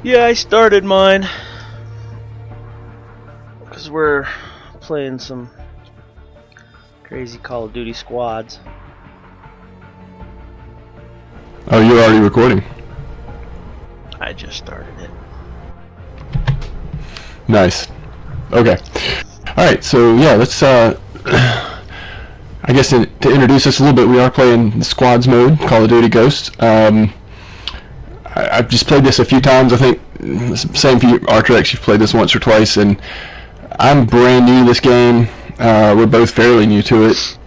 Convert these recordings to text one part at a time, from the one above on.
Yeah, I started mine because we're playing some crazy Call of Duty squads. Oh, you're already recording? I just started it. Nice. Okay. Alright, so yeah, let's, I guess to introduce us a little bit, we are playing squads mode, Call of Duty Ghosts. I've just played this a few times, I think. Same for you, Artrex, you've played this once or twice, and I'm brand new to this game. We're both fairly new to it.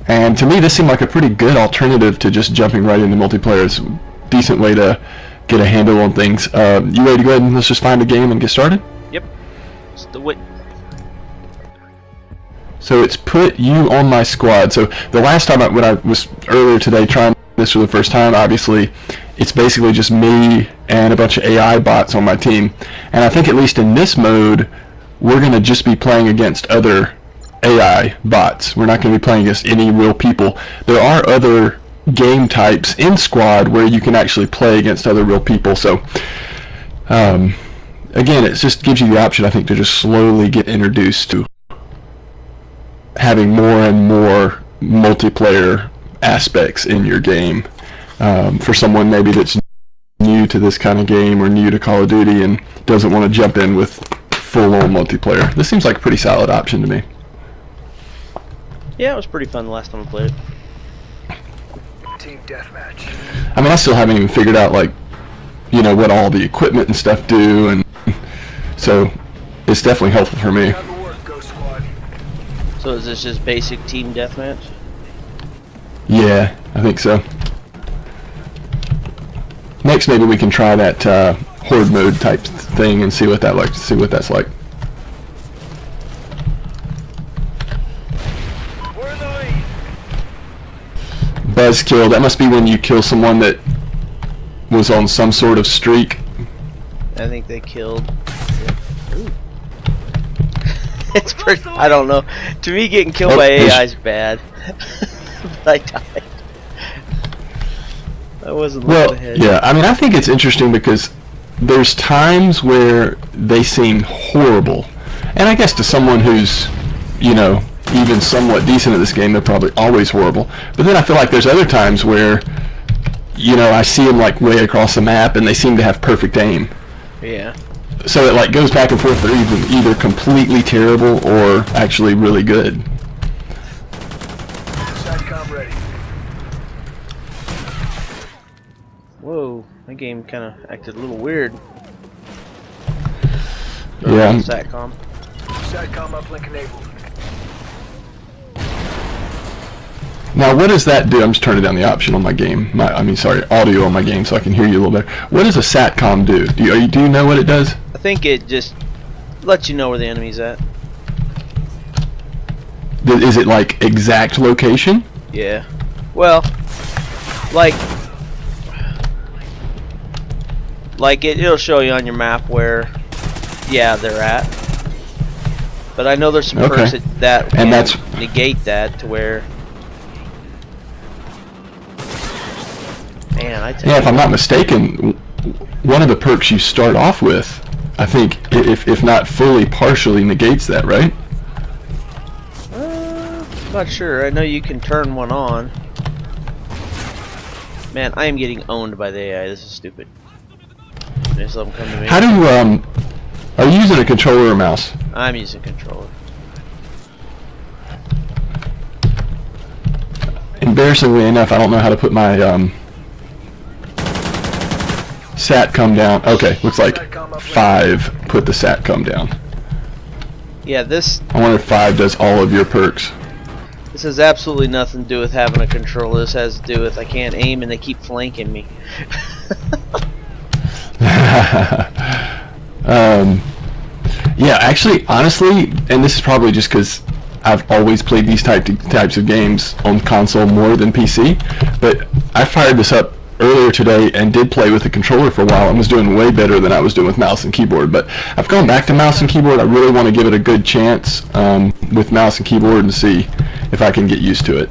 And to me, this seemed like a pretty good alternative to just jumping right into multiplayer. It's a decent way to get a handle on things. You ready to go ahead and let's just find a game and get started? Yep. Let's do it. So it's put you on my squad. So the last time when I was earlier today trying this for the first time, obviously it's basically just me and a bunch of AI bots on my team. And I think at least in this mode, we're going to just be playing against other AI bots. We're not going to be playing against any real people. There are other game types in squad where you can actually play against other real people. So again, it just gives you the option, I think, to just slowly get introduced to having more and more multiplayer aspects in your game. For someone maybe that's new to this kind of game or new to Call of Duty and doesn't want to jump in with full-on multiplayer. This seems like a pretty solid option to me. Yeah, it was pretty fun the last time I played it. Team deathmatch. I mean, I still haven't even figured out, like, you know, what all the equipment and stuff do, and so it's definitely helpful for me. So is this just basic team deathmatch? Yeah, I think so. Next, maybe we can try that horde mode type thing and see what that like. See what that's like. We're in the lead. Buzzkill. That must be when you kill someone that was on some sort of streak. I think they killed. Ooh. It's pretty. I don't know. To me, getting killed by AI is bad. But I died. I wasn't looking ahead. Yeah. I mean, I think it's interesting because there's times where they seem horrible, and I guess to someone who's, you know, even somewhat decent at this game, they're probably always horrible. But then I feel like there's other times where, you know, I see them like way across the map and they seem to have perfect aim. Yeah. So it like goes back and forth. They're either completely terrible or actually really good. Satcom ready. Whoa, that game kind of acted a little weird. Yeah. Satcom. Satcom uplink enabled. Now, what does that do? I'm just turning down the option on my game. Audio on my game, so I can hear you a little better. What does a satcom do? Do you know what it does? I think it just lets you know where the enemy's at. Is it like exact location? Yeah. Well, like it'll show you on your map where, yeah, they're at. But I know there's some perks that can negate that to where. Man, yeah, if I'm not mistaken, one of the perks you start off with, I think, if not fully, partially negates that, right? I'm not sure. I know you can turn one on. Man, I am getting owned by the AI. This is stupid. Just let them come to me. How do you, are you using a controller or mouse? I'm using controller. Embarrassingly enough, I don't know how to put my, satcom down. Okay, looks like 5 put the satcom down. Yeah, this. I wonder if 5 does all of your perks. This has absolutely nothing to do with having a controller. This has to do with I can't aim and they keep flanking me. Yeah, actually, honestly, and this is probably just because I've always played these types of games on console more than PC, but I fired this up earlier today and did play with the controller for a while and was doing way better than I was doing with mouse and keyboard. But I've gone back to mouse and keyboard. I really want to give it a good chance with mouse and keyboard and see if I can get used to it.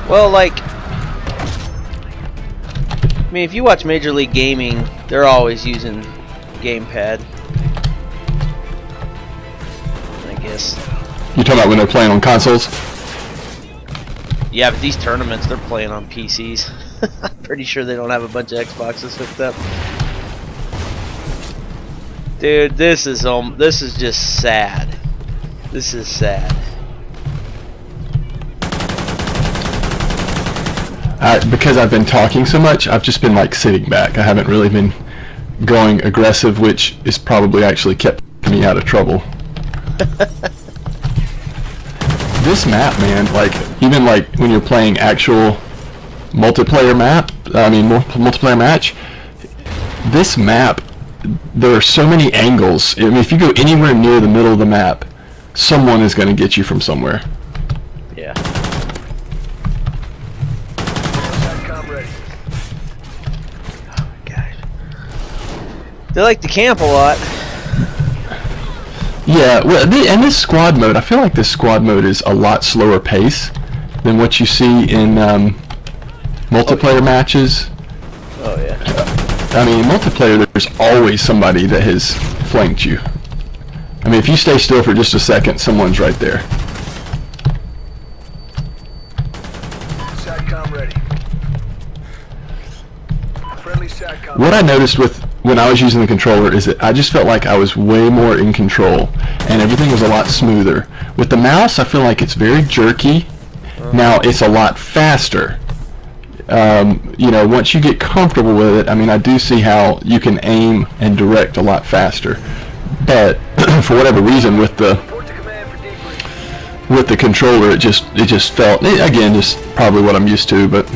Well, like, mean, if you watch Major League Gaming, they're always using gamepad. I guess. You talking about when they're playing on consoles? Yeah, but these tournaments, they're playing on PCs. I'm pretty sure they don't have a bunch of Xboxes hooked up. Dude, this is just sad. This is sad. Because I've been talking so much, I've just been like sitting back. I haven't really been going aggressive, which is probably actually kept me out of trouble. This map, man, like even like when you're playing actual multiplayer multiplayer match, this map, there are so many angles. I mean, if you go anywhere near the middle of the map, someone is going to get you from somewhere. Yeah. SATCOM ready. Oh my gosh. They like to camp a lot. Yeah, well, and this squad mode, I feel like this squad mode is a lot slower pace than what you see in multiplayer matches. Oh yeah. I mean, in multiplayer, there's always somebody that has flanked you. I mean, if you stay still for just a second, someone's right there. SATCOM ready. Friendly SATCOM. What I noticed when I was using the controller is that I just felt like I was way more in control, and everything was a lot smoother. With the mouse, I feel like it's very jerky. Now, it's a lot faster. You know, once you get comfortable with it, I mean, I do see how you can aim and direct a lot faster. But for whatever reason, with the Report to command for debrief. controller, it just felt, again, just probably what I'm used to. But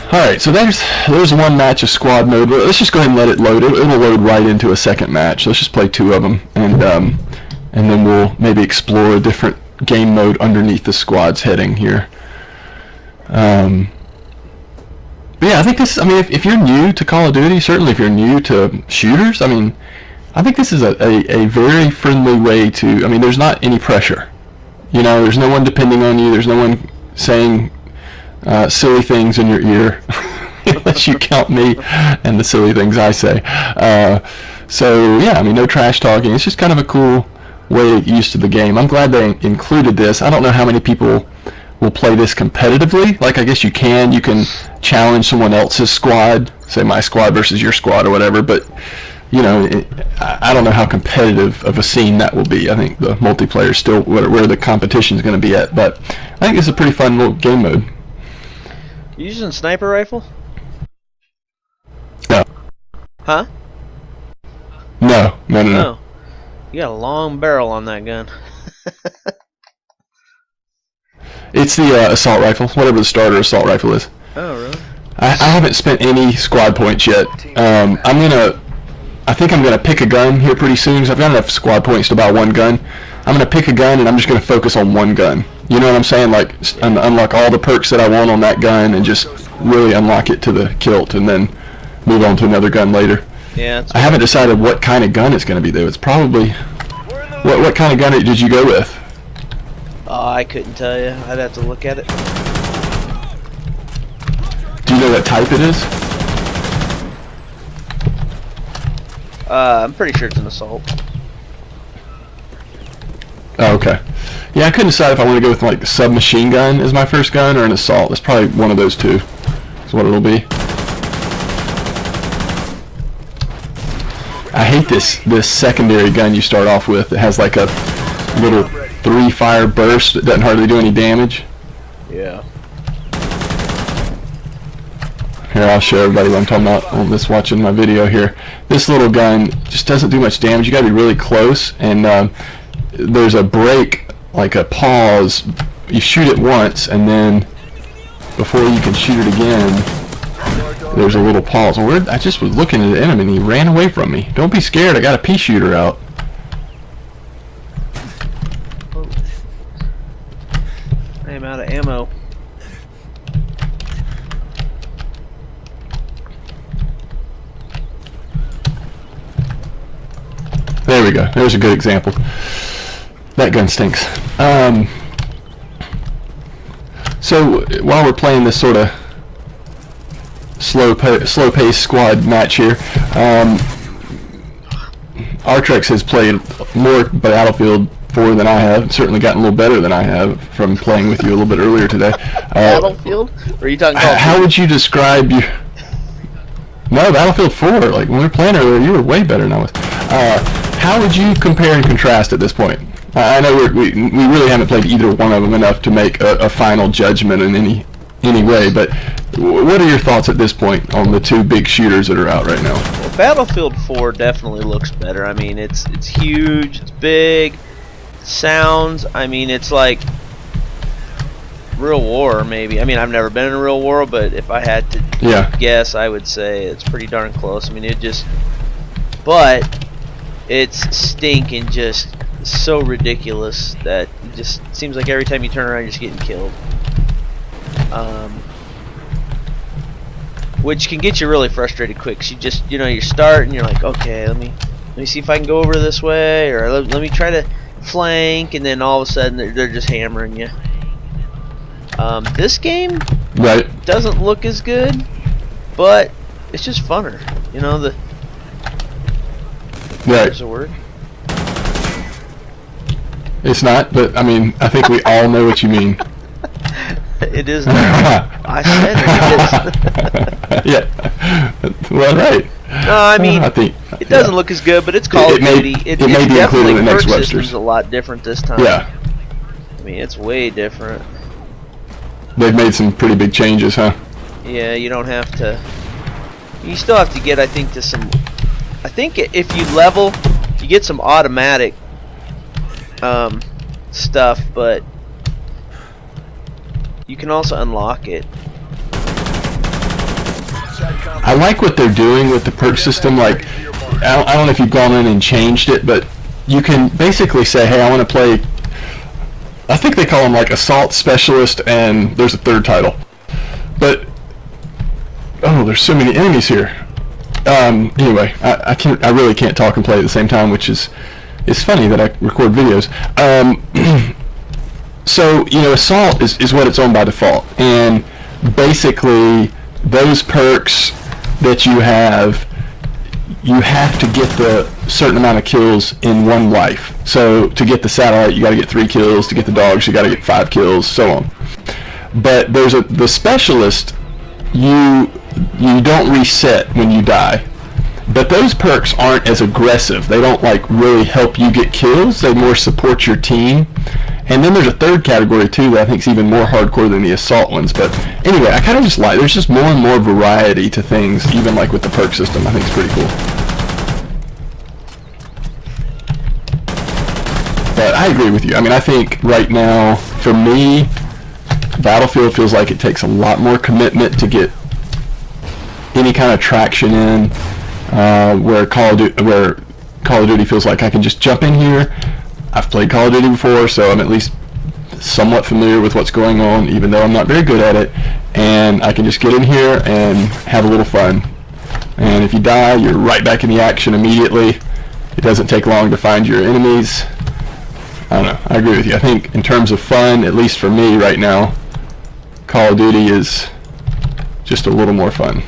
all right, so there's one match of squad mode. Let's just go ahead and let it load. It'll load right into a second match. Let's just play 2 of them, and then we'll maybe explore a different game mode underneath the squad's heading here. But yeah, I think this, I mean, if you're new to Call of Duty, certainly if you're new to shooters, I mean, I think this is a very friendly way to, I mean, there's not any pressure. You know, there's no one depending on you. There's no one saying silly things in your ear, unless you count me and the silly things I say. So yeah, I mean, no trash talking. It's just kind of a cool way to get used to the game. I'm glad they included this. I don't know how many people will play this competitively. Like, I guess you can challenge someone else's squad, say my squad versus your squad or whatever, but you know, I don't know how competitive of a scene that will be. I think the multiplayer is still where the competition is going to be at, but I think it's a pretty fun little game mode. You using sniper rifle? No. Huh? No. Oh. You got a long barrel on that gun. It's the assault rifle, whatever the starter assault rifle is. Oh, really? I haven't spent any squad points yet. I think I'm gonna pick a gun here pretty soon, because I've got enough squad points to buy one gun. I'm gonna pick a gun, and I'm just gonna focus on one gun. You know what I'm saying? Like, unlock all the perks that I want on that gun, and just really unlock it to the kilt, and then move on to another gun later. Yeah. I haven't decided what kind of gun it's gonna be though. It's probably what kind of gun did you go with? Oh, I couldn't tell you. I'd have to look at it. Do you know what type it is? I'm pretty sure it's an assault. Oh, okay. Yeah, I couldn't decide if I want to go with like the submachine gun as my first gun or an assault. It's probably one of those two. Is what it'll be. I hate this secondary gun you start off with. It has like a little 3-fire burst that doesn't hardly do any damage. Yeah. Here, I'll show everybody what I'm talking about on this watching my video here. This little gun just doesn't do much damage. You gotta be really close, and there's a break, like a pause. You shoot it once, and then before you can shoot it again, there's a little pause. I just was looking at the enemy, and he ran away from me. Don't be scared. I got a pea shooter out. I am out of ammo. There we go. There's a good example. That gun stinks. So while we're playing this sort of slow-paced squad match here. Artrex has played more Battlefield 4 than I have. Certainly gotten a little better than I have from playing with you a little bit earlier today. Battlefield? Or are you talking about? How would you describe your? No, Battlefield 4. Like when we were playing earlier, you were way better than I was. How would you compare and contrast at this point? I know we really haven't played either one of them enough to make a final judgment in any way, but what are your thoughts at this point on the two big shooters that are out right now? Well, Battlefield 4 definitely looks better. I mean, it's huge, it's big, sounds. I mean, it's like real war, maybe. I mean, I've never been in a real war, but if I had to guess, I would say it's pretty darn close. I mean, but it's stinking just so ridiculous that it just seems like every time you turn around, you're just getting killed. Which can get you really frustrated quick. 'Cause you just, you start and you're like, okay, let me see if I can go over this way, or let me try to flank, and then all of a sudden they're just hammering you. This game doesn't look as good, but it's just funner. There's a word. It's not, but I mean, I think we all know what you mean. It is not. I said it is. Yeah. Well, right. No, I mean, I think it doesn't look as good, but it's Call of Duty. It's may be included in the next perk Webster's. system's a lot different this time. Yeah. I mean, it's way different. They've made some pretty big changes, huh? Yeah, you don't have to. You still have to get, I think, to some. I think if you level, you get some automatic stuff, but you can also unlock it. I like what they're doing with the perk system. Like, I don't know if you've gone in and changed it, but you can basically say, hey, I want to play. I think they call them like Assault Specialist, and there's a third title. But there's so many enemies here. Anyway, I really can't talk and play at the same time, which is funny that I record videos. So Assault is what it's on by default, and basically those perks that you have to get the certain amount of kills in one life. So to get the satellite, you got to get 3 kills. To get the dogs, you got to get 5 kills, so on. But there's the specialist. You don't reset when you die. But those perks aren't as aggressive. They don't like really help you get kills. They more support your team. And then there's a third category too that I think is even more hardcore than the assault ones. But anyway, I kind of just like there's just more and more variety to things, even like with the perk system. I think it's pretty cool. But I agree with you. I mean, I think right now, for me, Battlefield feels like it takes a lot more commitment to get any kind of traction in. Where Call of Duty feels like I can just jump in here. I've played Call of Duty before, so I'm at least somewhat familiar with what's going on, even though I'm not very good at it. And I can just get in here and have a little fun. And if you die, you're right back in the action immediately. It doesn't take long to find your enemies. I don't know. I agree with you. I think in terms of fun, at least for me right now, Call of Duty is just a little more fun.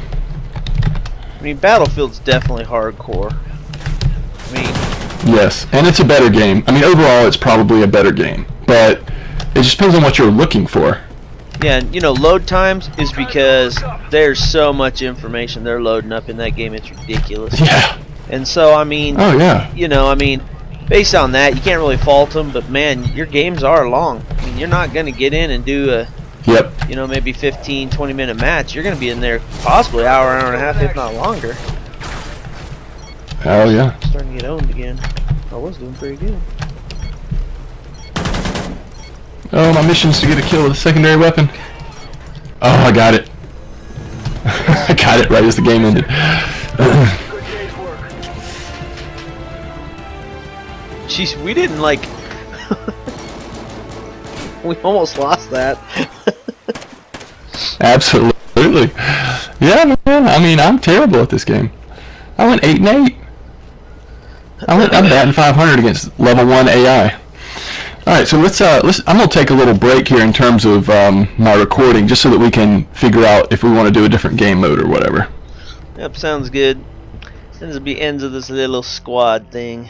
I mean, Battlefield's definitely hardcore. I mean, yes, and it's a better game. I mean, overall, it's probably a better game, but it just depends on what you're looking for. Yeah, and load times is because there's so much information they're loading up in that game. It's ridiculous. Yeah. And so, I mean, oh yeah. I mean, based on that, you can't really fault them. But man, your games are long. I mean, you're not gonna get in and do a maybe 15, 20-minute match. You're going to be in there possibly an hour, hour and a half, if not longer. Oh, yeah. Starting to get owned again. I was doing pretty good. Oh, my mission's to get a kill with a secondary weapon. Oh, I got it. I got it right as the game ended. Jeez, we didn't like... we almost lost that. Absolutely. Yeah, man. I mean, I'm terrible at this game. I went 8-8. I'm batting 500 against level 1 AI. right, so let's. I'm gonna take a little break here in terms of my recording, just so that we can figure out if we want to do a different game mode or whatever. Yep, sounds good. This will be ends of this little squad thing.